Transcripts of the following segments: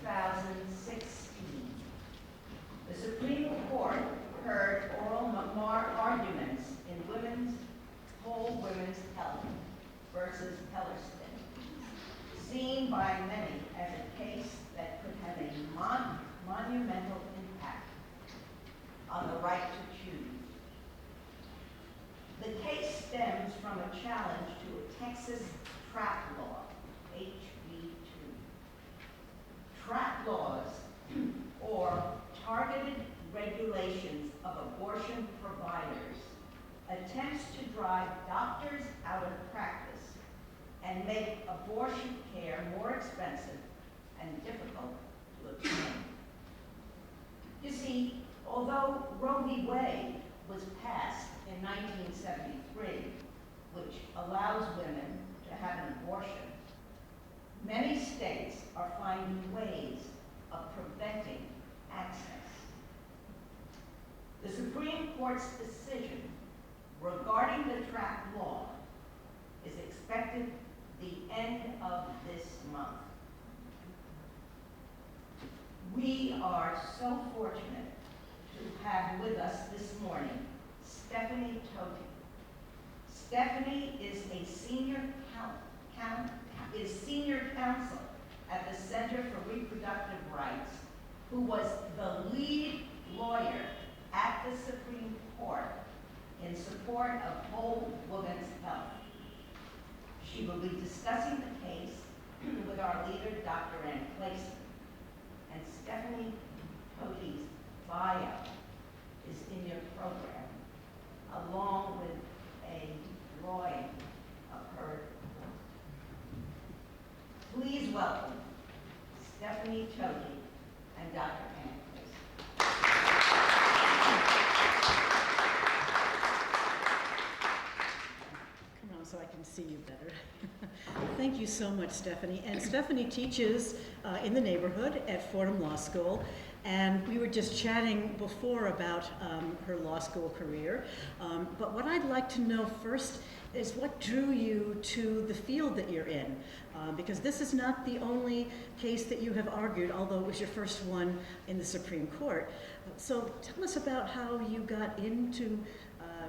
2016, the Supreme Court heard oral arguments in Whole Women's Health versus Klaeysen, seen by many as a case that could have a monumental impact on the right to choose. The case stems from a challenge to a Texas trap law, HB2. Trap laws, or targeted regulations of abortion providers, attempts to drive doctors out of practice and make abortion care more expensive and difficult to obtain. You see, although Roe v. Wade was passed in 1973, which allows women to have an abortion, many states are finding ways of preventing access. The Supreme Court's decision regarding the trap law is expected the end of this month. We are so fortunate to have with us this morning Stephanie Toti. Stephanie is a senior counsel at the Center for Reproductive Rights, who was the lead lawyer at the Supreme Court in support of Whole Women's Health. She will be discussing the case with our leader, Dr. Klaeysen. And Stephanie Toti's bio is in your program, along with a drawing of her. Please welcome Stephanie Toti and Dr. Klaeysen. Come on, so I can see you better. Thank you so much, Stephanie. And Stephanie teaches in the neighborhood at Fordham Law School. And we were just chatting before about her law school career. But what I'd like to know first is what drew you to the field that you're in? Because this is not the only case that you have argued, although it was your first one in the Supreme Court. So tell us about how you got into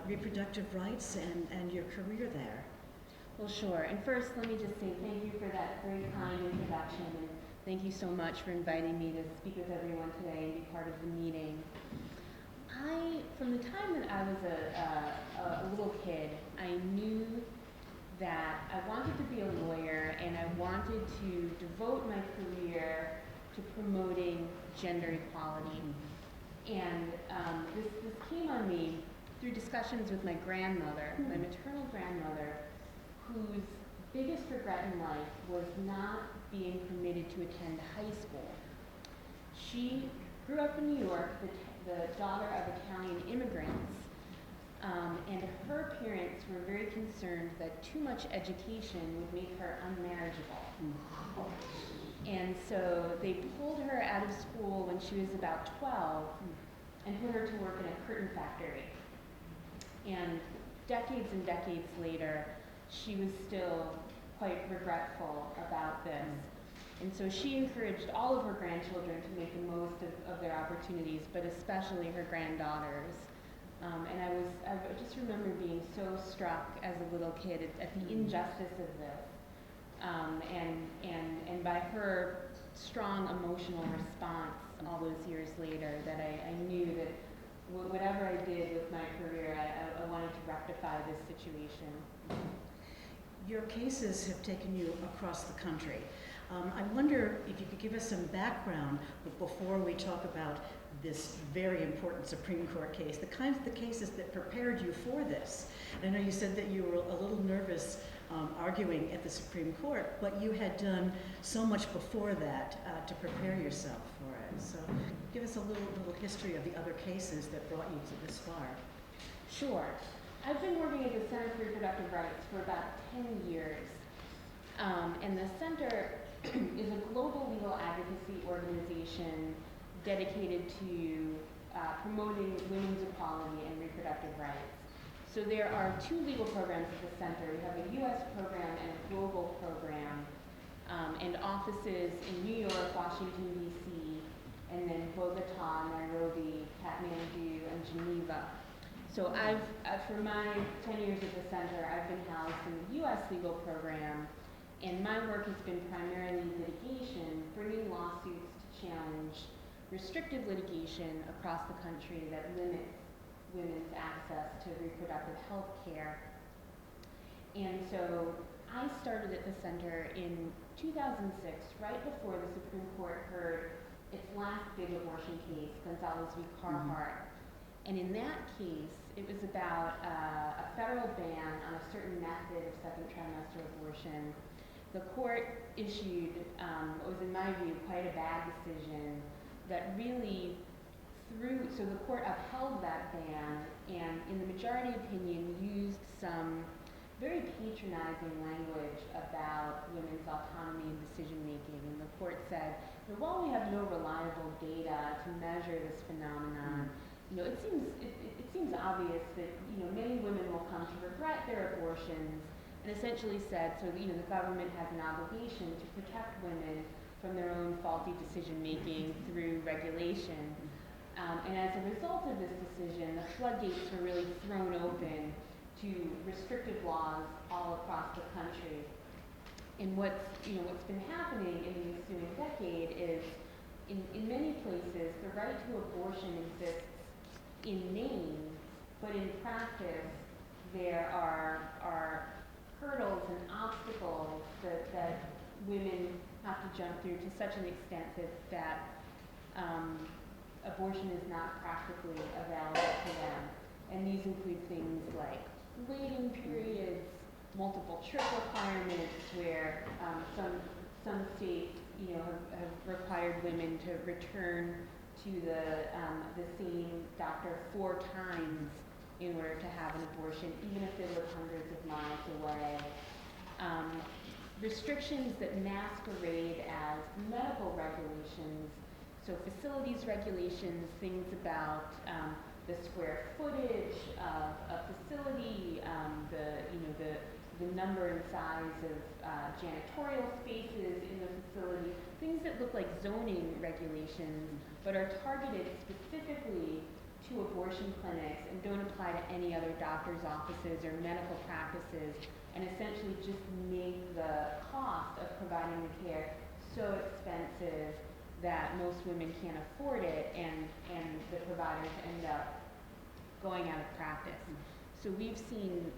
reproductive rights and your career there. Well, sure. And first, let me just say thank you for that very kind introduction. And thank you so much for inviting me to speak with everyone today and be part of the meeting. From the time that I was a little kid, I knew that I wanted to be a lawyer and I wanted to devote my career to promoting gender equality. And this came on me through discussions with my grandmother, my maternal grandmother, whose biggest regret in life was not being permitted to attend high school. She grew up in New York, the daughter of Italian immigrants, and her parents were very concerned that too much education would make her unmarriageable. And so they pulled her out of school when she was about 12 and put her to work in a curtain factory. And decades and decades later, she was still quite regretful about this. And so she encouraged all of her grandchildren to make the most of their opportunities, but especially her granddaughters. And I just remember being so struck as a little kid at the injustice of this. And by her strong emotional response all those years later, that I knew that whatever I did with my career, I wanted to rectify this situation. Your cases have taken you across the country. I wonder if you could give us some background before we talk about this very important Supreme Court case, the kinds of the cases that prepared you for this. And I know you said that you were a little nervous arguing at the Supreme Court, but you had done so much before that to prepare yourself for it. So give us a little history of the other cases that brought you to this far. Sure. I've been working at the Center for Reproductive Rights for about 10 years. And the Center is a global legal advocacy organization dedicated to promoting women's equality and reproductive rights. So there are two legal programs at the Center. We have a U.S. program and a global program. and offices in New York, Washington, D.C., and then Bogota, Nairobi, Kathmandu, and Geneva. So for my 10 years at the center, I've been housed in the U.S. legal program, and my work has been primarily litigation, bringing lawsuits to challenge restrictive litigation across the country that limits women's access to reproductive health care. And so I started at the center in 2006, right before the Supreme Court heard its last big abortion case, Gonzalez v. Carhart. And in that case, it was about a federal ban on a certain method of second trimester abortion. The court issued what was, in my view, quite a bad decision that really so the court upheld that ban and, in the majority opinion, used some very patronizing language about women's autonomy and decision making. And the court said, while we have no reliable data to measure this phenomenon, it seems obvious that many women will come to regret their abortions, and essentially said, so the government has an obligation to protect women from their own faulty decision making through regulation. And as a result of this decision, the floodgates were really thrown open to restrictive laws all across the country. And what's been happening in the ensuing decade is, in many places, the right to abortion exists in name, but in practice, there are hurdles and obstacles that women have to jump through to such an extent that abortion is not practically available to them. And these include things like waiting periods, multiple trip requirements, where some states have required women to return to the same doctor 4 times in order to have an abortion, even if they live hundreds of miles away. Restrictions that masquerade as medical regulations, so facilities regulations, things about the square footage of a facility, the number and size of janitorial spaces in the facility, things that look like zoning regulations, but are targeted specifically to abortion clinics and don't apply to any other doctor's offices or medical practices, and essentially just make the cost of providing the care so expensive that most women can't afford it, and the providers end up going out of practice. So we've seen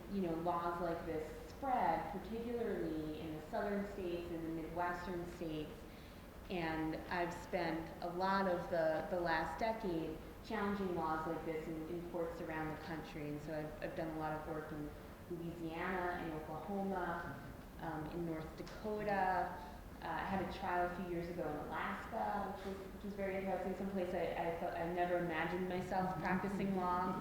laws like this spread, particularly in the southern states and the Midwestern states, and I've spent a lot of the last decade challenging laws like this in courts around the country. And so I've done a lot of work in Louisiana, in Oklahoma, in North Dakota. I had a trial a few years ago in Alaska, which was very interesting, someplace I never imagined myself practicing law.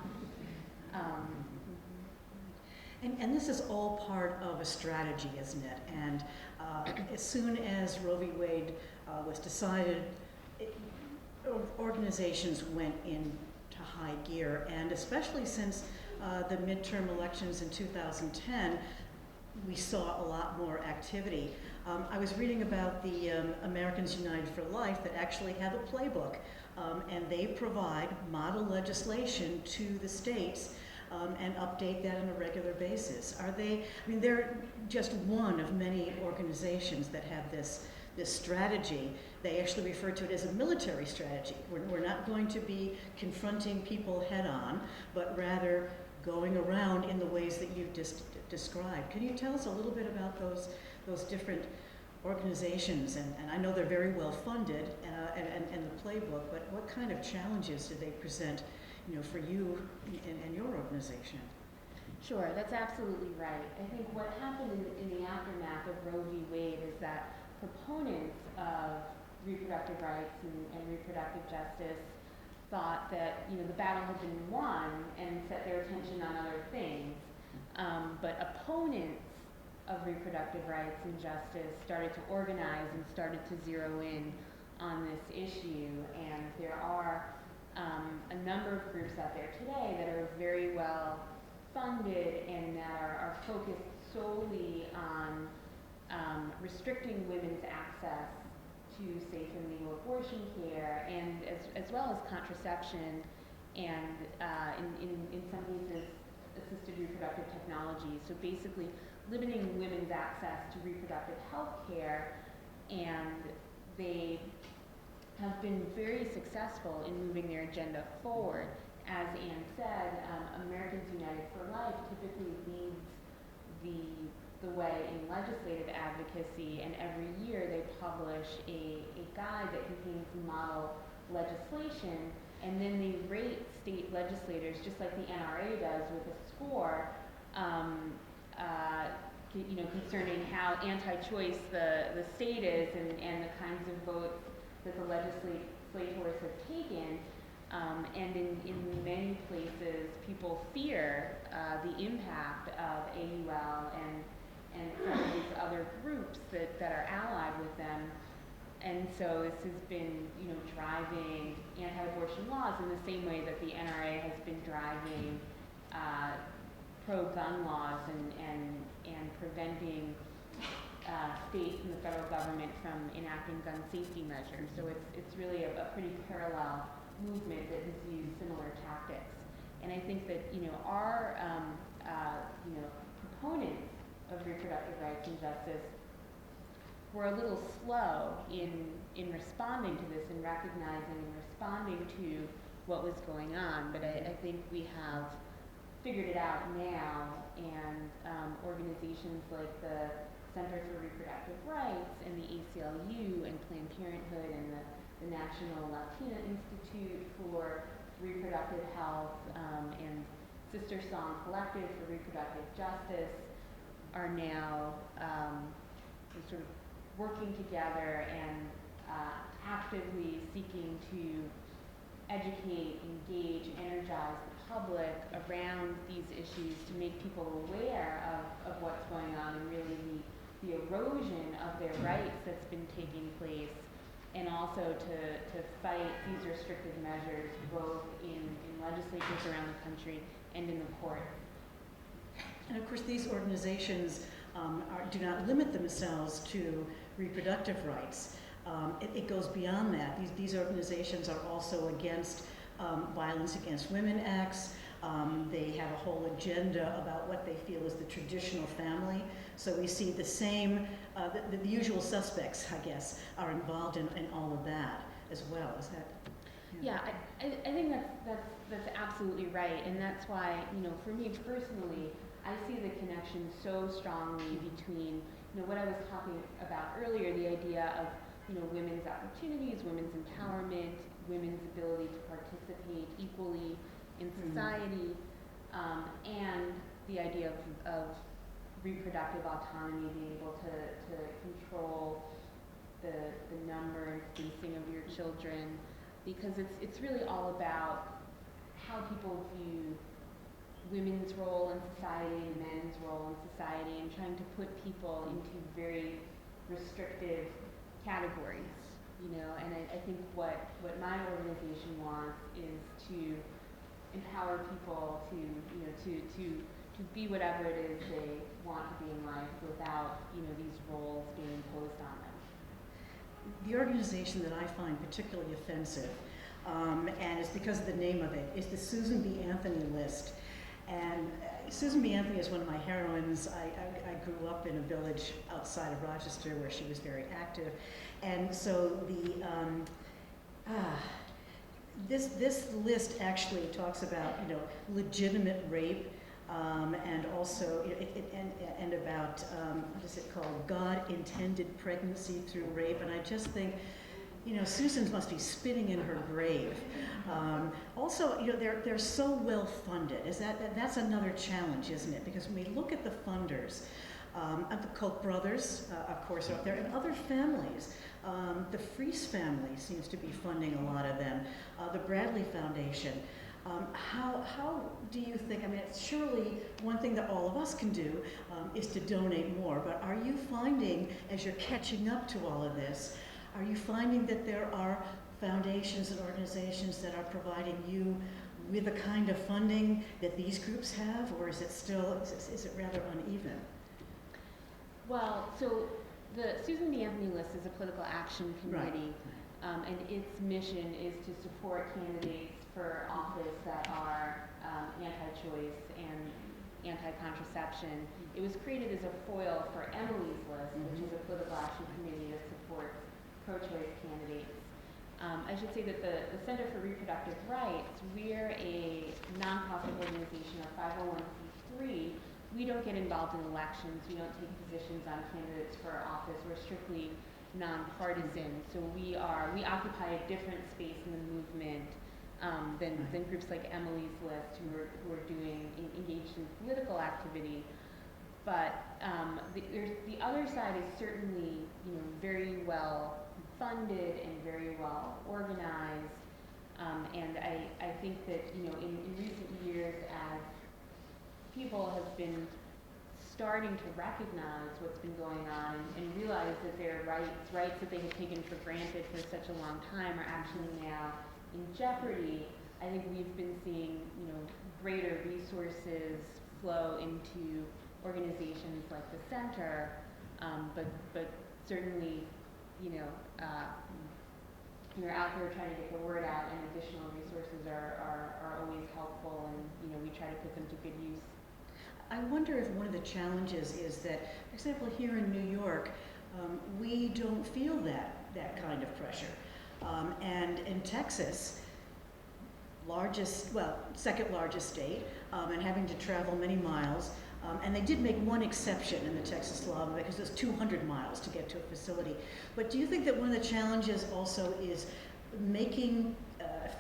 And this is all part of a strategy, isn't it? And as soon as Roe v. Wade was decided, organizations went into high gear, and especially since the midterm elections in 2010, we saw a lot more activity. I was reading about the Americans United for Life that actually have a playbook, and they provide model legislation to the states and update that on a regular basis. They're just one of many organizations that have this strategy. They actually refer to it as a military strategy. We're not going to be confronting people head on, but rather going around in the ways that you've just described. Can you tell us a little bit about those different organizations? And I know they're very well funded, and the playbook, but what kind of challenges do they present for you and your organization? Sure, that's absolutely right. I think what happened in the aftermath of Roe v. Wade is that proponents of reproductive rights and reproductive justice thought that the battle had been won and set their attention on other things. But opponents of reproductive rights and justice started to organize and started to zero in on this issue. And there are a number of groups out there today that are very well funded and that are focused solely on restricting women's access to safe and legal abortion care, and as well as contraception, and in some cases assisted reproductive technology. So basically limiting women's access to reproductive health care, and they have been very successful in moving their agenda forward. As Anne said, Americans United for Life typically leads the way in legislative advocacy, and every year they publish a guide that contains model legislation, and then they rate state legislators, just like the NRA does, with a score, concerning how anti-choice the state is, and the kinds of votes that the legislators have taken. And in many places, people fear the impact of AUL and some of these other groups that are allied with them. And so this has been, driving anti-abortion laws in the same way that the NRA has been driving pro-gun laws and preventing states and the federal government from enacting gun safety measures. So it's really a pretty parallel movement that has used similar tactics. And I think that, our, proponents of reproductive rights and justice were a little slow in responding to this and recognizing and responding to what was going on. But I think we have figured it out now, and organizations like the Center for Reproductive Rights and the ACLU and Planned Parenthood and the National Latina Institute for Reproductive Health and Sister Song Collective for Reproductive Justice are now sort of working together and actively seeking to educate, engage, energize the public around these issues, to make people aware of what's going on, and really the erosion of their rights that's been taking place, and also to fight these restrictive measures both in legislatures around the country and in the courts. And of course, these organizations do not limit themselves to reproductive rights. It goes beyond that. These organizations are also against Violence Against Women acts. They have a whole agenda about what they feel is the traditional family. So we see the same, the usual suspects, I guess, are involved in all of that as well. Is that? Yeah, I think that's absolutely right, and that's why, for me personally, I see the connection so strongly between, what I was talking about earlier, the idea of, women's opportunities, women's empowerment, women's ability to participate equally in society, and the idea of reproductive autonomy, being able to control the number and spacing of your children, because it's really all about how people view women's role in society and men's role in society, and trying to put people into very restrictive categories, and I think what my organization wants is to empower people to be whatever it is they want to be in life without, these roles being imposed on them. The organization that I find particularly offensive, and it's because of the name of it, is the Susan B. Anthony list. And Susan B. Anthony is one of my heroines. I grew up in a village outside of Rochester where she was very active. And so this list actually talks about, legitimate rape, and also and about what is it called, God-intended pregnancy through rape. And I just think, Susan must be spinning in her grave. Also, they're so well funded. That's another challenge, isn't it? Because when we look at the funders, the Koch brothers, of course, are up there, and other families. The Freese family seems to be funding a lot of them. The Bradley Foundation. How do you think, it's surely one thing that all of us can do is to donate more, but are you finding, as you're catching up to all of this, are you finding that there are foundations and organizations that are providing you with the kind of funding that these groups have, or is it rather uneven? Well, so the Susan B. Anthony List is a political action committee, and its mission is to support candidates for office that are anti-choice and anti-contraception. It was created as a foil for Emily's List, which is a political action committee that supports pro-choice candidates. I should say that the Center for Reproductive Rights, we're a nonprofit organization, or 501c3. We don't get involved in elections. We don't take positions on candidates for office. We're strictly nonpartisan. So we occupy a different space in the movement than groups like Emily's List, who are engaged in political activity. But the other side is certainly, very well funded and very well organized. And I think that, in recent years, as people have been starting to recognize what's been going on and realize that their rights that they have taken for granted for such a long time are actually now in jeopardy, I think we've been seeing, greater resources flow into organizations like the center, but certainly, we're out there trying to get the word out, and additional resources are always helpful, and we try to put them to good use. I wonder if one of the challenges is that, for example, here in New York, we don't feel that kind of pressure. And in Texas, second largest state, and having to travel many miles, and they did make one exception in the Texas law because it's 200 miles to get to a facility. But do you think that one of the challenges also is making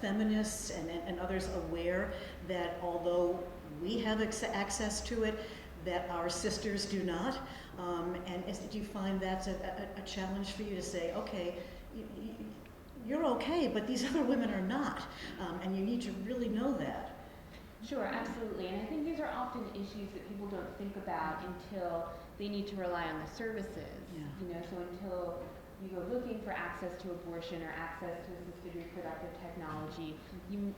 feminists and others aware that although we have access to it, that our sisters do not? Do you find that's a challenge for you to say, okay, you're okay, but these other women are not, and you need to really know that? Sure, absolutely. And I think these are often issues that people don't think about until they need to rely on the services. Yeah. So until you go looking for access to abortion or access to assisted reproductive technology, you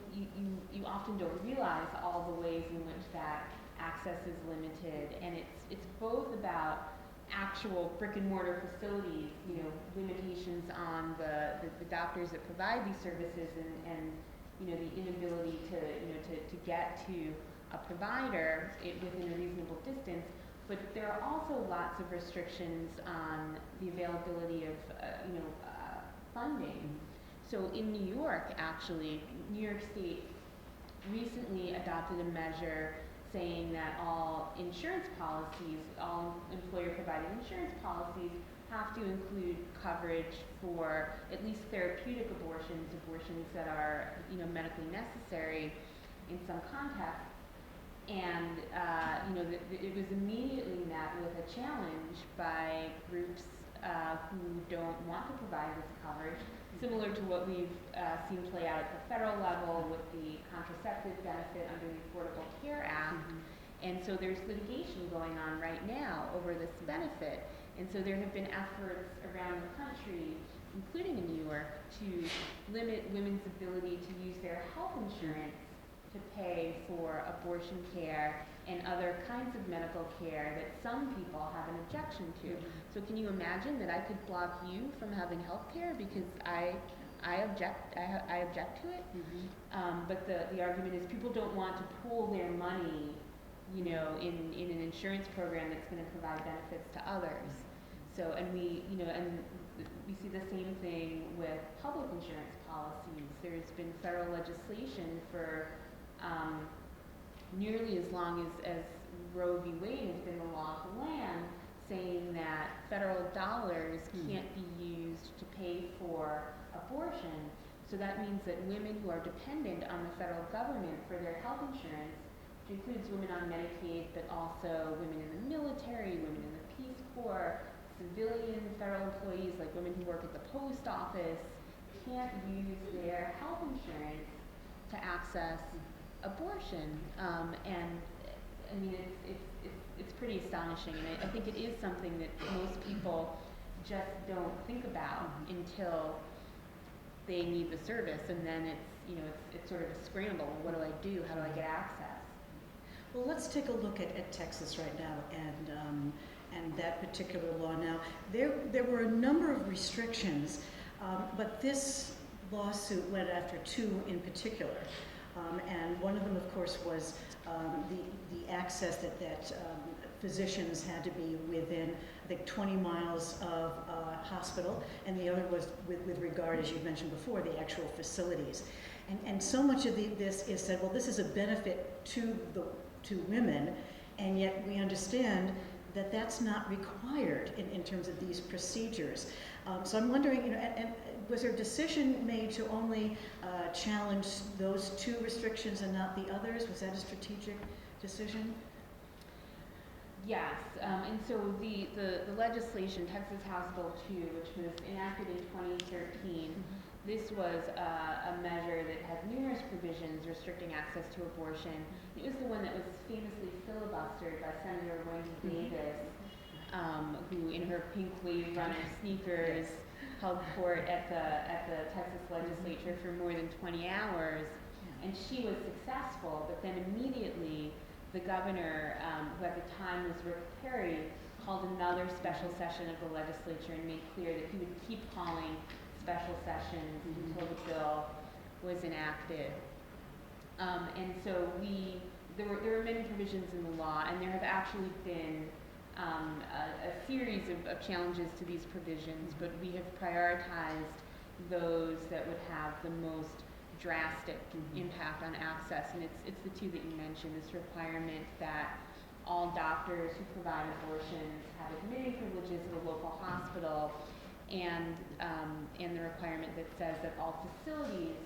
often don't realize all the ways in which that access is limited. And it's both about actual brick and mortar facilities, limitations on the doctors that provide these services, and the inability to get to a provider within a reasonable distance. But there are also lots of restrictions on the availability of funding. So in New York, actually, New York State recently adopted a measure saying that all insurance policies, all employer-provided insurance policies, have to include coverage for at least therapeutic abortions that are, medically necessary in some context. And, it was immediately met with a challenge by groups who don't want to provide this coverage, similar to what we've seen play out at the federal level with the contraceptive benefit under the Affordable Care Act. And so there's litigation going on right now over this benefit. And so there have been efforts around the country, including in New York, to limit women's ability to use their health insurance to pay for abortion care and other kinds of medical care that some people have an objection to. So can you imagine that I could block you from having health care because I object to it? But the argument is people don't want to pool their money, in an insurance program that's going to provide benefits to others. So, and we see the same thing with public insurance policies. There's been federal legislation for nearly as long as Roe v. Wade has been the law of the land, saying that federal dollars can't be used to pay for abortion. So that means that women who are dependent on the federal government for their health insurance, which includes women on Medicaid, but also women in the military, women in the Peace Corps, civilian federal employees like women who work at the post office, can't use their health insurance to access abortion. And I mean, it's pretty astonishing, and I think it is something that most people just don't think about until they need the service, and then it's sort of a scramble. What do I do? How do I get access? Well, let's take a look at Texas right now, and that particular law. Now, there were a number of restrictions, but this lawsuit went after two in particular. And one of them, of course, was the access that physicians had to be within, I think, 20 miles of a hospital, and the other was with regard, as you mentioned before, the actual facilities. And so much of this is said, well, this is a benefit to women, and yet we understand that that's not required in terms of these procedures. So I'm wondering, and was there a decision made to only challenge those two restrictions and not the others? Was that a strategic decision? Yes, and so the legislation, Texas House Bill 2, which was enacted in 2013, this was a measure that had numerous provisions restricting access to abortion. It was the one that was famously filibustered by Senator Wendy Davis, who in her pink Wave Runner sneakers held court at the Texas legislature for more than 20 hours, and she was successful, but then immediately the governor, who at the time was Rick Perry, called another special session of the legislature and made clear that he would keep calling special sessions until the bill was enacted. And so there were many provisions in the law, and there have actually been a series of challenges to these provisions, but we have prioritized those that would have the most drastic impact on access, and it's the two that you mentioned, this requirement that all doctors who provide abortions have admitting privileges at a local hospital, and the requirement that says that all facilities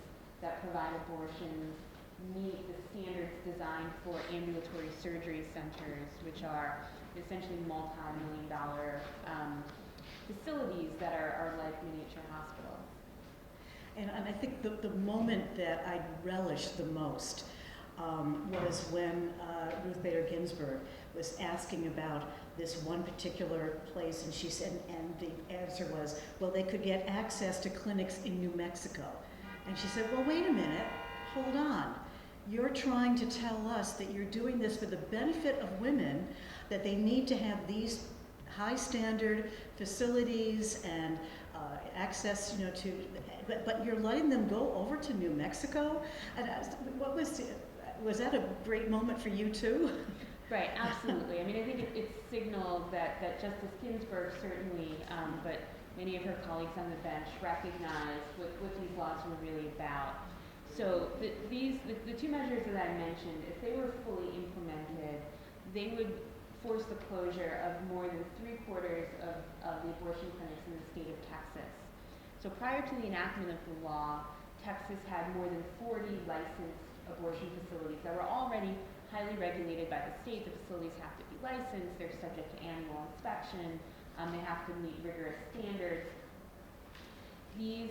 that provide abortions meet the standards designed for ambulatory surgery centers, which are essentially multi-million-dollar facilities that are like miniature hospitals. And I think the moment that I relished the most was when Ruth Bader Ginsburg was asking about this one particular place, and she said, and the answer was, well, they could get access to clinics in New Mexico. And she said, well, wait a minute, hold on. You're trying to tell us that you're doing this for the benefit of women, that they need to have these high standard facilities and access, to, but you're letting them go over to New Mexico? And what was that a great moment for you too? Right, absolutely. I mean, I think it signaled that Justice Ginsburg certainly, but many of her colleagues on the bench recognized what these laws were really about. So the two measures that I mentioned, if they were fully implemented, they would force the closure of more than 3/4 of the abortion clinics in the state of Texas. So prior to the enactment of the law, Texas had more than 40 licensed abortion facilities that were already highly regulated by the state. The facilities have to be licensed, they're subject to annual inspection, they have to meet rigorous standards. These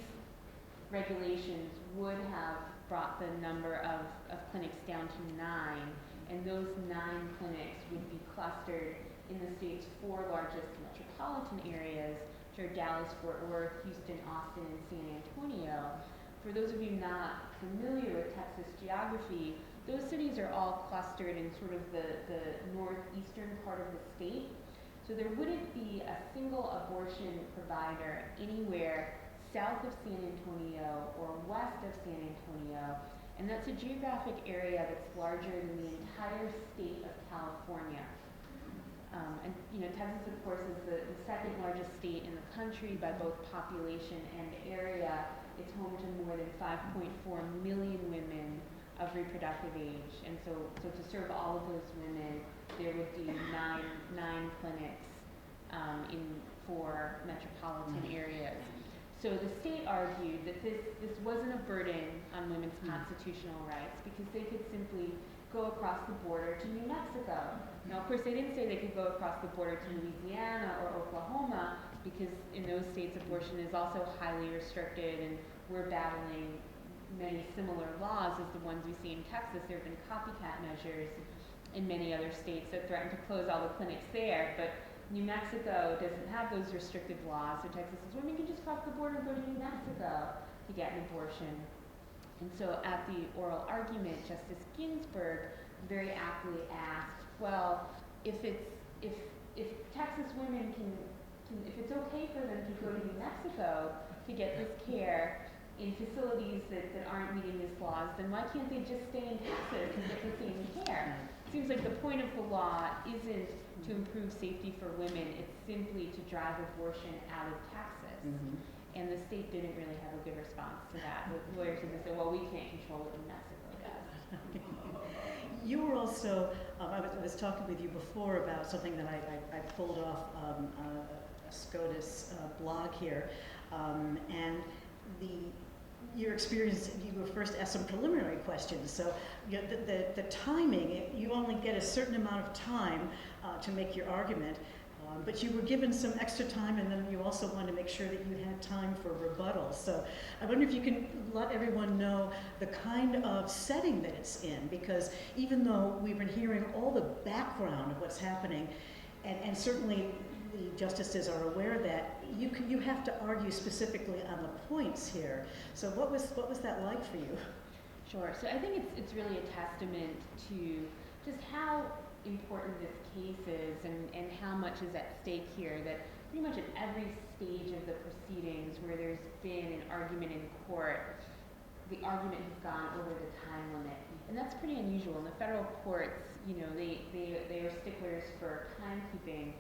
regulations would have brought the number of clinics down to 9, and those 9 clinics would be clustered in the state's 4 largest metropolitan areas, which are Dallas, Fort Worth, Houston, Austin, and San Antonio. For those of you not familiar with Texas geography, those cities are all clustered in sort of the northeastern part of the state. So there wouldn't be a single abortion provider anywhere south of San Antonio or west of San Antonio, and that's a geographic area that's larger than the entire state of California. And Texas, of course, is the second largest state in the country by both population and area. It's home to more than 5.4 million women of reproductive age, and so to serve all of those women, there would be nine clinics in 4 metropolitan areas. So the state argued that this wasn't a burden on women's constitutional rights because they could simply go across the border to New Mexico. Now, of course, they didn't say they could go across the border to Louisiana or Oklahoma because in those states abortion is also highly restricted, and we're battling many similar laws as the ones we see in Texas. There have been copycat measures in many other states that threaten to close all the clinics there, but New Mexico doesn't have those restrictive laws, so Texas says women can just cross the border and go to New Mexico to get an abortion. And so at the oral argument, Justice Ginsburg very aptly asked, well, if if Texas women can, if it's okay for them to go to New Mexico to get this care in facilities that aren't meeting these laws, then why can't they just stay in Texas and get the same care? It seems like the point of the law isn't to improve safety for women, it's simply to drive abortion out of Texas. And the state didn't really have a good response to that. The lawyers would say, well, we can't control what New Mexico does. You were also, I was talking with you before about something that I pulled off a SCOTUS blog here, and your experience, you were first asked some preliminary questions. So you know, the timing, you only get a certain amount of time to make your argument, but you were given some extra time, and then you also wanted to make sure that you had time for rebuttal. So I wonder if you can let everyone know the kind of setting that it's in, because even though we've been hearing all the background of what's happening, and certainly the justices are aware that you have to argue specifically on the points here. So what was that like for you? Sure. So I think it's really a testament to just how important this case is and how much is at stake here, that pretty much at every stage of the proceedings where there's been an argument in court, the argument has gone over the time limit. And that's pretty unusual. In the federal courts, you know, they are sticklers for timekeeping,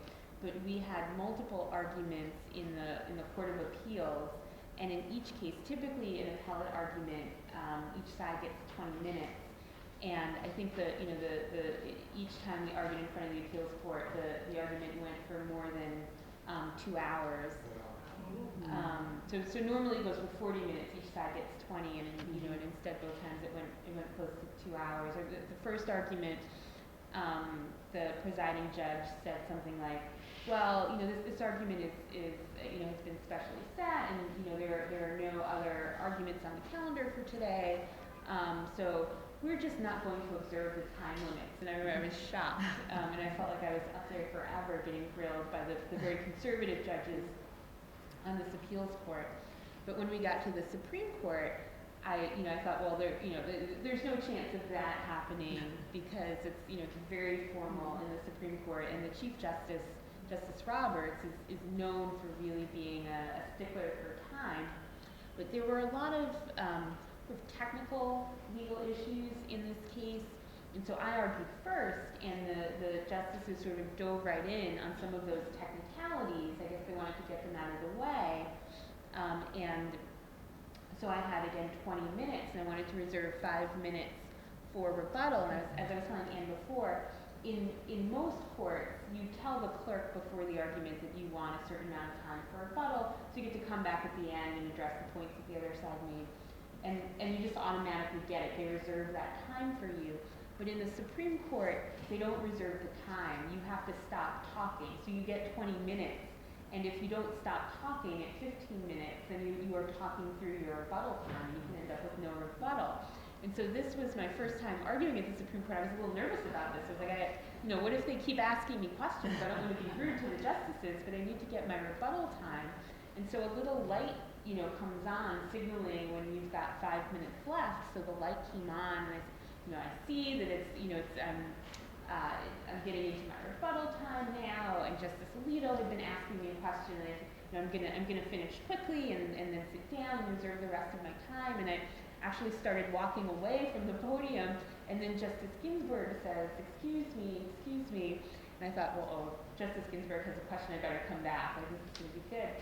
but we had multiple arguments in the Court of Appeals, and in each case, typically an appellate argument, each side gets 20 minutes. And I think that, you know, each time we argued in front of the appeals court, the argument went for more than 2 hours. So normally it goes for 40 minutes, each side gets 20, and you know, and instead both times it went close to 2 hours. Or the first argument, the presiding judge said something like, well, you know, this argument is you know, has been specially set, and you know, there are no other arguments on the calendar for today, so we're just not going to observe the time limits. And I remember I was shocked, and I felt like I was up there forever getting grilled by the very conservative judges on this appeals court. But when we got to the Supreme Court, I thought, well, there's no chance of that happening, because it's, you know, it's very formal in the Supreme Court, and the Chief Justice, Justice Roberts, is known for really being a stickler for time. But there were a lot of sort of technical legal issues in this case, and so I argued first, and the justices sort of dove right in on some of those technicalities. I guess they wanted to get them out of the way, and so I had, again, 20 minutes, and I wanted to reserve 5 minutes for rebuttal. And as I was telling Anne before, in most courts, you tell the clerk before the argument that you want a certain amount of time for rebuttal, so you get to come back at the end and address the points that the other side made. And you just automatically get it. They reserve that time for you. But in the Supreme Court, they don't reserve the time. You have to stop talking. So you get 20 minutes. And if you don't stop talking at 15 minutes, then you are talking through your rebuttal time. You can end up with no rebuttal. And so this was my first time arguing at the Supreme Court. I was a little nervous about this. I was like, you know, what if they keep asking me questions? I don't want to be rude to the justices, but I need to get my rebuttal time. And so a little light, you know, comes on, signaling when you've got 5 minutes left. So the light came on, and I see that it's, you know, it's I'm getting into my rebuttal time now, and Justice Alito had been asking me a question, and I'm gonna finish quickly and then sit down and reserve the rest of my time. And I actually started walking away from the podium, and then Justice Ginsburg says, excuse me, and I thought, well, oh, Justice Ginsburg has a question, I better come back, like, this is gonna be good.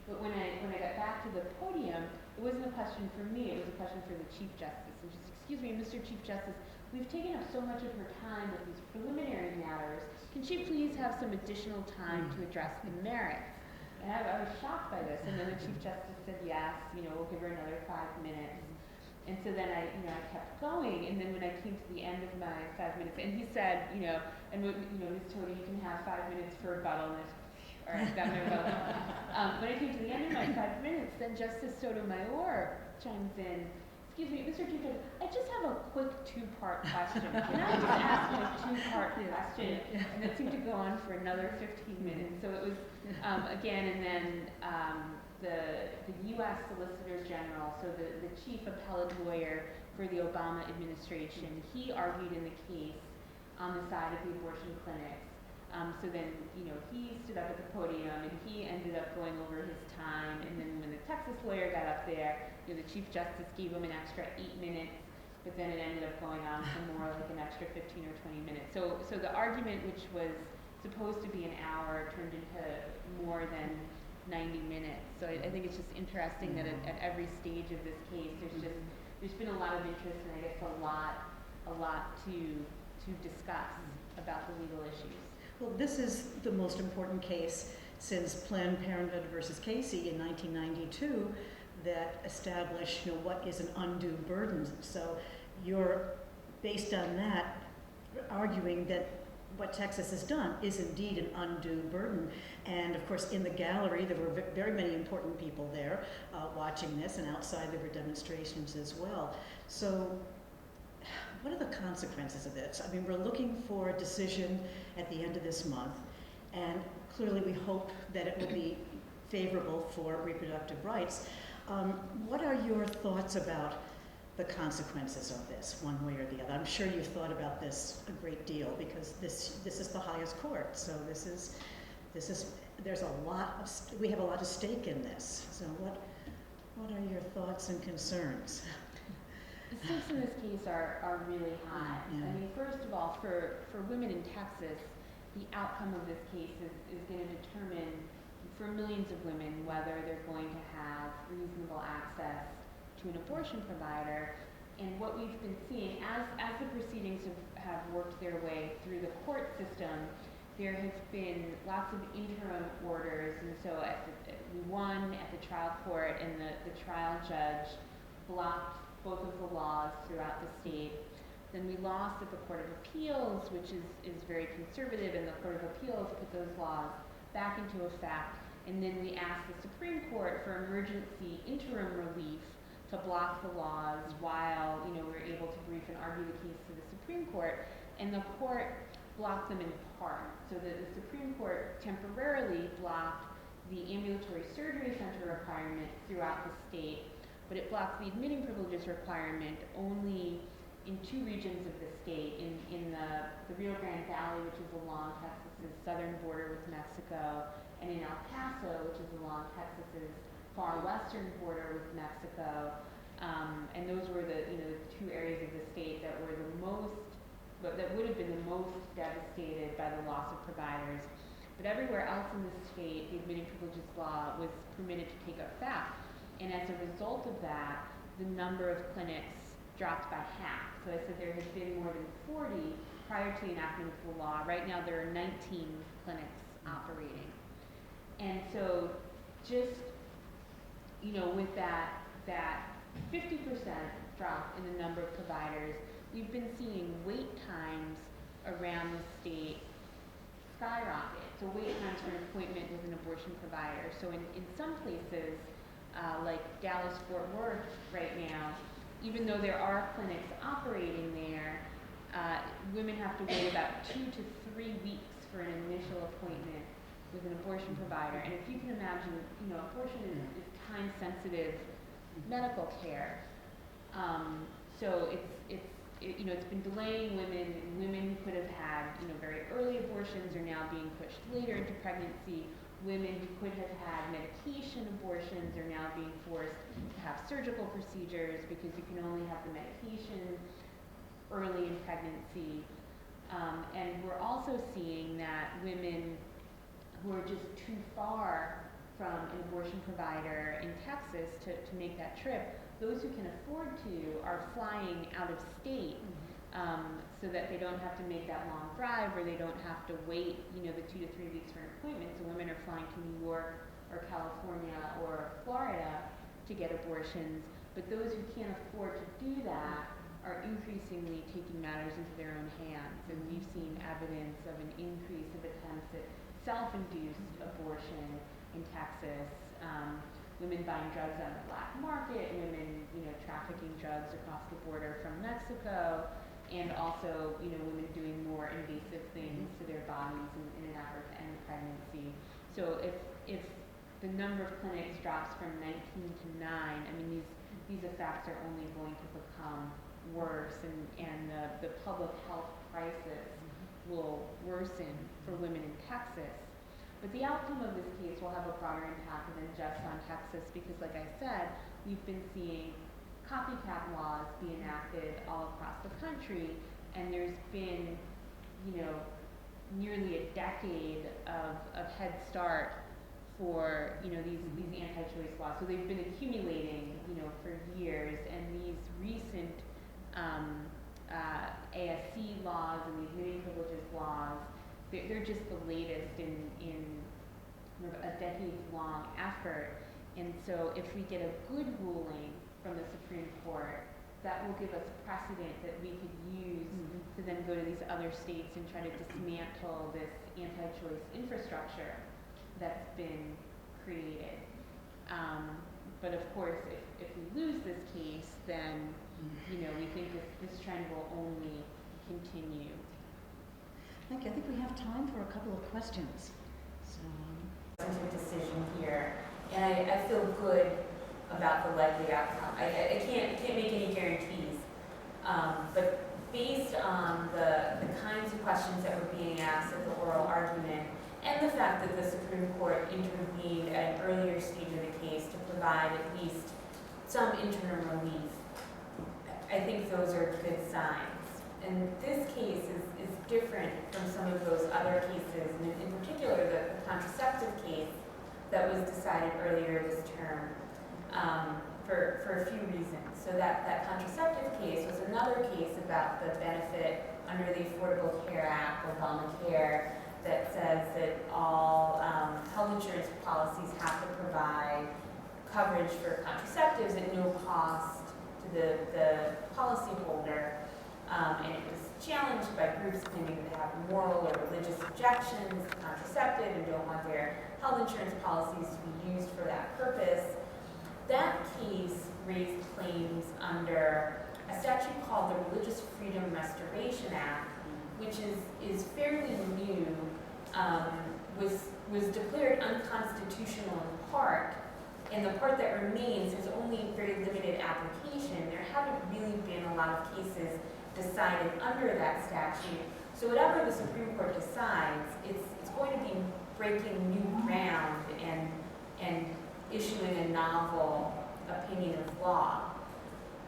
But when I got back to the podium, it wasn't a question for me, it was a question for the Chief Justice. And just, excuse me, Mr. Chief Justice, we've taken up so much of her time with these preliminary matters. Can she please have some additional time to address the merits? And I was shocked by this. And then the Chief Justice said, yes, you know, we'll give her another 5 minutes. And so then I kept going. And then when I came to the end of my 5 minutes, and he said, you know, Ms. Toti, you can have 5 minutes for rebuttal. And all right, got my rebuttal. When I came to the end of my 5 minutes, then Justice Sotomayor chimes in. Excuse me, Mr. Chief Justice, I just have a quick 2-part question. Can I just ask you a 2-part question? And it seemed to go on for another 15 minutes. So it was, again, and then the U.S. Solicitor General, so the chief appellate lawyer for the Obama administration, he argued in the case on the side of the abortion clinics. So then, he stood up at the podium and he ended up going over his time. And then when the Texas lawyer got up there, the Chief Justice gave him an extra 8 minutes, but then it ended up going on for more like an extra 15 or 20 minutes. So the argument, which was supposed to be an hour, turned into more than 90 minutes. So I think it's just interesting that at every stage of this case, there's been a lot of interest and I guess a lot to discuss about the legal issues. Well, this is the most important case since Planned Parenthood versus Casey in 1992 that established, what is an undue burden. So you're, based on that, arguing that what Texas has done is indeed an undue burden. And of course, in the gallery, there were very many important people there watching this, and outside there were demonstrations as well. So what are the consequences of this? I mean, we're looking for a decision at the end of this month, and clearly we hope that it will be favorable for reproductive rights. What are your thoughts about the consequences of this, one way or the other? I'm sure you've thought about this a great deal because this is the highest court. So there's a lot we have a lot of stake in this. So what are your thoughts and concerns? The stakes in this case are really high. Yeah. I mean, first of all, for women in Texas, the outcome of this case is going to determine for millions of women whether they're going to have reasonable access to an abortion provider. And what we've been seeing as the proceedings have worked their way through the court system, there have been lots of interim orders. And so we won at the trial court, and the trial judge blocked both of the laws throughout the state. Then we lost at the Court of Appeals, which is very conservative, and the Court of Appeals put those laws back into effect. And then we asked the Supreme Court for emergency interim relief to block the laws while we were able to brief and argue the case to the Supreme Court. And the court blocked them in part. So the Supreme Court temporarily blocked the ambulatory surgery center requirement throughout the state, but it blocked the admitting privileges requirement only in 2 regions of the state, in the Rio Grande Valley, which is along Texas's southern border with Mexico, and in El Paso, which is along Texas's far western border with Mexico. And those were the 2 areas of the state that would have been the most devastated by the loss of providers. But everywhere else in the state, the admitting privileges law was permitted to take effect. And as a result of that, the number of clinics dropped by half. So I said there had been more than 40 prior to the enactment of the law. Right now there are 19 clinics operating. And so just, with that 50% drop in the number of providers, we've been seeing wait times around the state skyrocket. So wait times for an appointment with an abortion provider. So in some places, like Dallas-Fort Worth right now, even though there are clinics operating there, women have to wait about 2 to 3 weeks for an initial appointment with an abortion provider. And if you can imagine, abortion is time-sensitive medical care. So it's been delaying women. Women who could have had, very early abortions are now being pushed later into pregnancy. Women who could have had medication abortions are now being forced to have surgical procedures because you can only have the medication early in pregnancy. And we're also seeing that women who are just too far from an abortion provider in Texas to make that trip, those who can afford to are flying out of state so that they don't have to make that long drive, or they don't have to wait, the 2 to 3 weeks for an appointment. So women are flying to New York or California or Florida to get abortions. But those who can't afford to do that are increasingly taking matters into their own hands. And we've seen evidence of an increase of attempts at self-induced abortion in Texas. Women buying drugs on the black market, women, trafficking drugs across the border from Mexico, and also, women doing more invasive things to their bodies in an effort to end pregnancy. So if the number of clinics drops from 19 to 9, I mean, these effects are only going to become worse, and the public health crisis will worsen for women in Texas. But the outcome of this case will have a broader impact than just on Texas because, like I said, we've been seeing copycat laws be enacted all across the country, and there's been, nearly a decade of head start for, these anti-choice laws. So they've been accumulating, for years, and these recent ASC laws and the admitting privileges laws, they're just the latest in sort of a decades-long effort. And so if we get a good ruling from the Supreme Court, that will give us precedent that we could use to then go to these other states and try to dismantle this anti-choice infrastructure that's been created. But of course, if we lose this case, then we think this trend will only continue. Thank you. I think we have time for a couple of questions. So, decision here, and I feel good about the likely outcome. I can't make any guarantees, but based on the kinds of questions that were being asked at the oral argument, and the fact that the Supreme Court intervened at an earlier stage of the case to provide at least some interim relief, I think those are good signs. And this case is different from some of those other cases, and in particular the contraceptive case that was decided earlier this term, for a few reasons. So that contraceptive case was another case about the benefit under the Affordable Care Act, Obamacare, that says that all health insurance policies have to provide coverage for contraceptives at no cost to the policyholder. And it was challenged by groups claiming that they have moral or religious objections to contraceptive and don't want their health insurance policies to be used for that purpose. That case raised claims under a statute called the Religious Freedom Restoration Act, which is fairly new, was declared unconstitutional in part, and the part that remains has only very limited application. There haven't really been a lot of cases decided under that statute. So whatever the Supreme Court decides, it's going to be breaking new ground and issuing a novel opinion of law.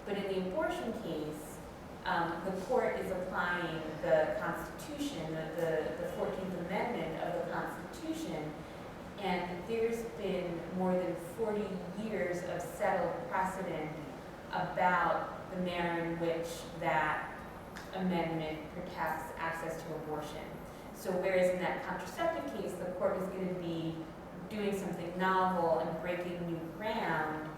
But in the abortion case, the court is applying the Constitution, the 14th Amendment of the Constitution, and there's been more than 40 years of settled precedent about the manner in which that amendment protects access to abortion. So whereas in that contraceptive case, the court was going to be doing something novel and breaking new ground,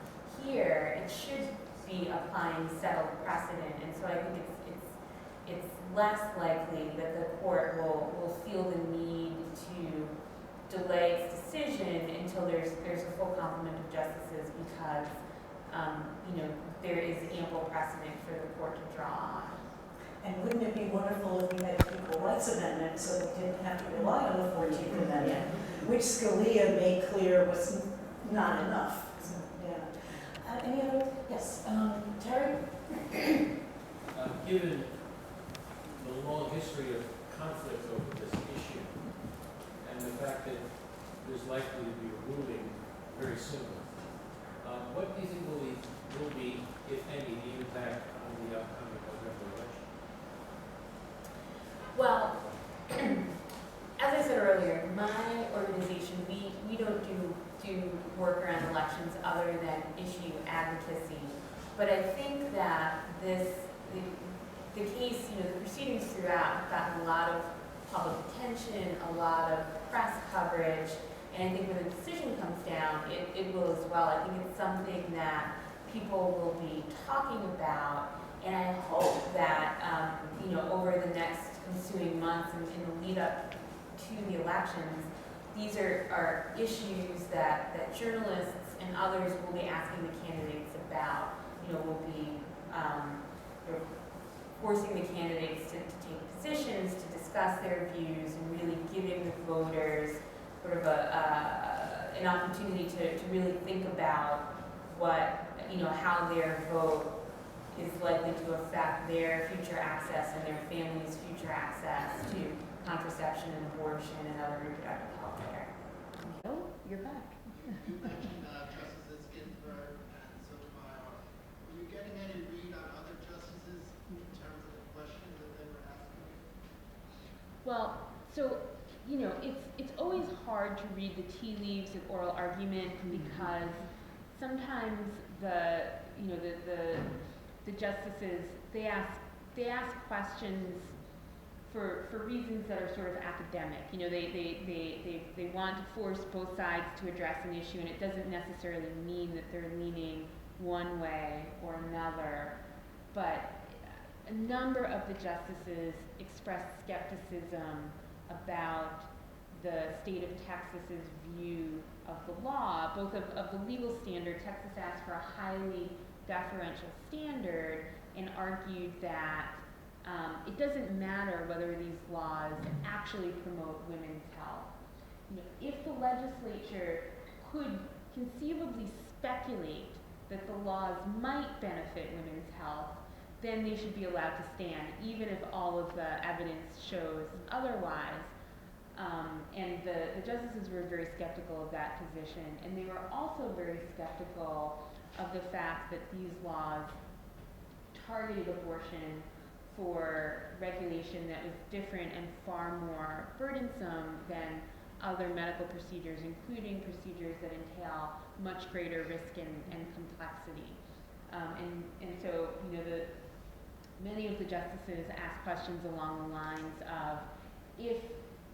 here it should be applying settled precedent. And so I think it's less likely that the court will feel the need to delay its decision until there's a full complement of justices, because there is ample precedent for the court to draw on. And wouldn't it be wonderful if we had an Equal Rights Amendment so we didn't have to rely on the 14th Amendment, which Scalia made clear was not enough. So, yeah. Any other? Yes. Terry? Given the long history of conflict over this issue and the fact that there's likely to be a ruling very soon, what do you think will be, if any, the impact on the upcoming November election? Well, as I said earlier, my organization, we don't do work around elections other than issue advocacy. But I think that the case, the proceedings throughout have gotten a lot of public attention, a lot of press coverage, and I think when the decision comes down, it will as well. I think it's something that people will be talking about, and I hope that, over the next ensuing months and in the lead up to the elections, these are issues that journalists and others will be asking the candidates about. Will be forcing the candidates to take positions, to discuss their views, and really giving the voters sort of an opportunity to really think about how their vote is likely to affect their future access and their family's future access to contraception and abortion and other reproductive health care. Oh, you're back. You mentioned Justices Ginsburg and Sotomayor. Were you getting any read on other justices in terms of the questions that they were asking? Well, so, you know, it's always hard to read the tea leaves of oral argument because sometimes the justices, they ask questions for reasons that are sort of academic. You know, they want to force both sides to address an issue, and it doesn't necessarily mean that they're leaning one way or another. But a number of the justices expressed skepticism about the state of Texas's view of the law, both of the legal standard. Texas asked for a highly deferential standard and argued that it doesn't matter whether these laws actually promote women's health. You know, if the legislature could conceivably speculate that the laws might benefit women's health, then they should be allowed to stand, even if all of the evidence shows otherwise. And the justices were very skeptical of that position, and they were also very skeptical of the fact that these laws targeted abortion for regulation that was different and far more burdensome than other medical procedures, including procedures that entail much greater risk and complexity. And so, you know, many of the justices asked questions along the lines of, if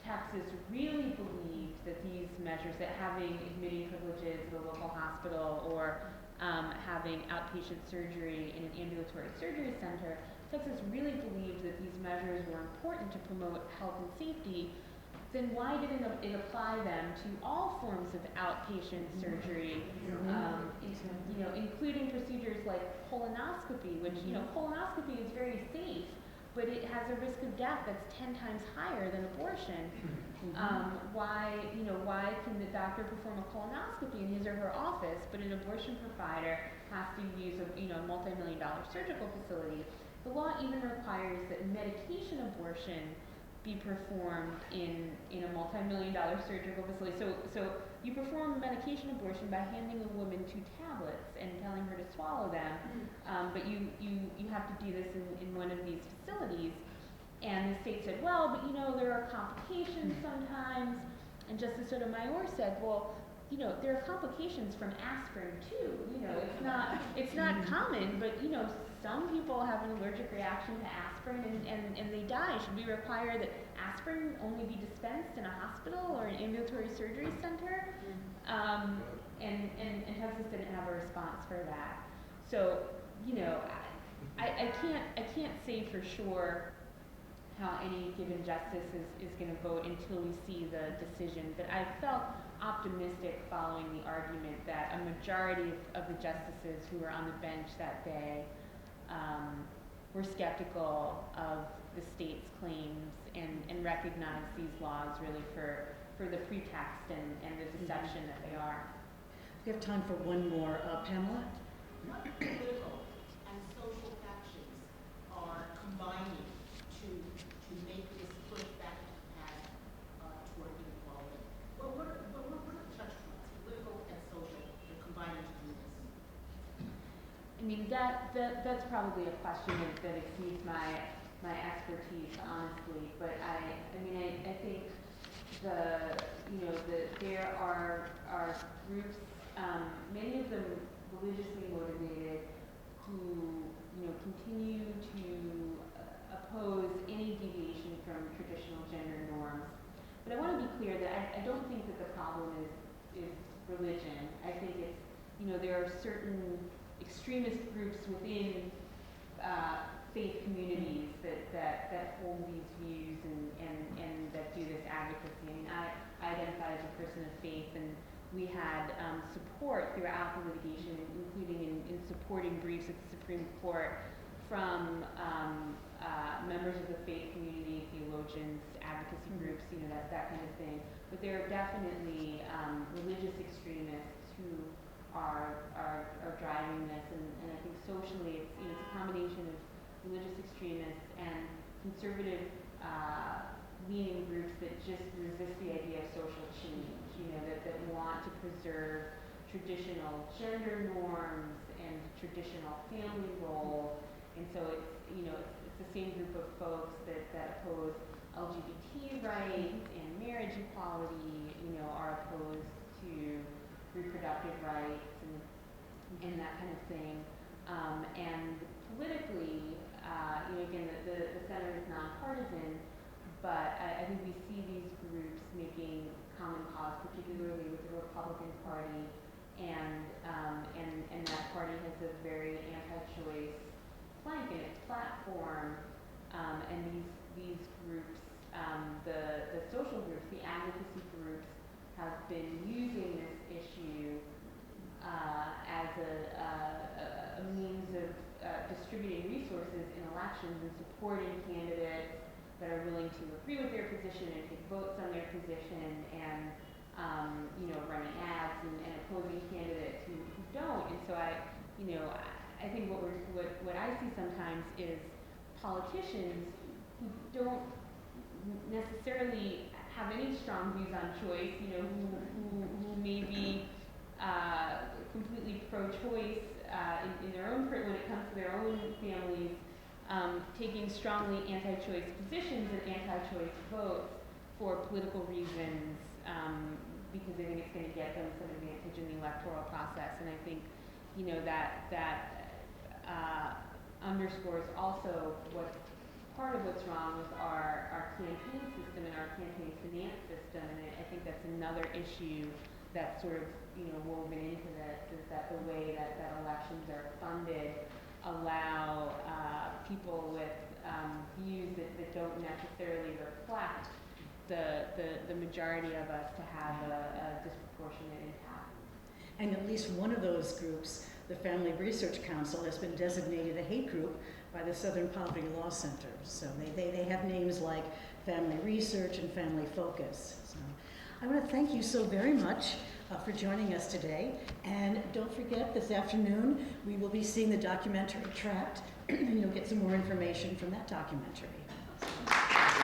Texas really believed that these measures, that having admitting privileges at a local hospital or having outpatient surgery in an ambulatory surgery center, Texas really believed that these measures were important to promote health and safety, then why didn't it apply them to all forms of outpatient surgery, you know, including procedures like colonoscopy, which, you know, colonoscopy is very safe, but it has a risk of death that's 10 times higher than abortion. Why can the doctor perform a colonoscopy in his or her office, but an abortion provider has to use a multi-million-dollar surgical facility? The law even requires that medication abortion be performed in a multi-million-dollar surgical facility. So you perform medication abortion by handing a woman 2 tablets and telling her to swallow them, but you have to do this in one of these facilities. And the state said, well, but you know, there are complications sometimes. And Justice Sotomayor said, well, you know, there are complications from aspirin too. You know, it's not common, but you know, some people have an allergic reaction to aspirin and they die. Should we require that aspirin only be dispensed in a hospital or an ambulatory surgery center? And Texas didn't have a response for that. So, you know, I can't say for sure how any given justice is going to vote until we see the decision, but I felt optimistic following the argument that a majority of the justices who were on the bench that day were skeptical of the state's claims and recognized these laws really for the pretext and the deception that they are. We have time for one more. Pamela? What political and social factions are combining to make this push back toward inequality? What are the touch points, political and social, that are combining to do this? I mean, that's probably a question that exceeds my expertise, honestly. But I think there are groups, many of them religiously motivated, who continue to oppose any deviation from traditional gender norms. But I want to be clear that I don't think that the problem is religion. I think it's, there are certain extremist groups within faith communities that hold these views and that do this advocacy. I mean, I identify as a person of faith, and we had support throughout the litigation, including in supporting briefs at the Supreme Court from members of the faith community, theologians, advocacy groups, that kind of thing. But there are definitely religious extremists who are driving this, and I think socially it's a combination of religious extremists and conservative leaning groups that just resist the idea of social change, that want to preserve traditional gender norms and traditional family roles. And so it's the same group of folks that oppose LGBT rights and marriage equality, are opposed to reproductive rights and that kind of thing. And politically, again, the center is nonpartisan, but I think we see these groups making common cause, particularly with the Republican Party, and that party has a very anti-choice plank in its platform, and these groups, the social groups, the advocacy groups, have been using this issue as a means of distributing resources in elections and supporting candidates that are willing to agree with their position and take votes on their position, and running ads and opposing candidates who don't. And so I think what I see sometimes is politicians who don't necessarily have any strong views on choice, who may be completely pro-choice in their own, when it comes to their own families, taking strongly anti-choice positions and anti-choice votes for political reasons, because they think it's going to get them some advantage in the electoral process. And I think, that underscores also part of what's wrong with our campaign system and our campaign finance system. And I think that's another issue that's sort of, woven into this, is that the way that elections are funded allow people with views that don't necessarily reflect the majority of us to have a disproportionate impact. And at least one of those groups, the Family Research Council, has been designated a hate group by the Southern Poverty Law Center. So they have names like Family Research and Family Focus. So I want to thank you so very much for joining us today. And don't forget, this afternoon we will be seeing the documentary Trapped, and you'll get some more information from that documentary.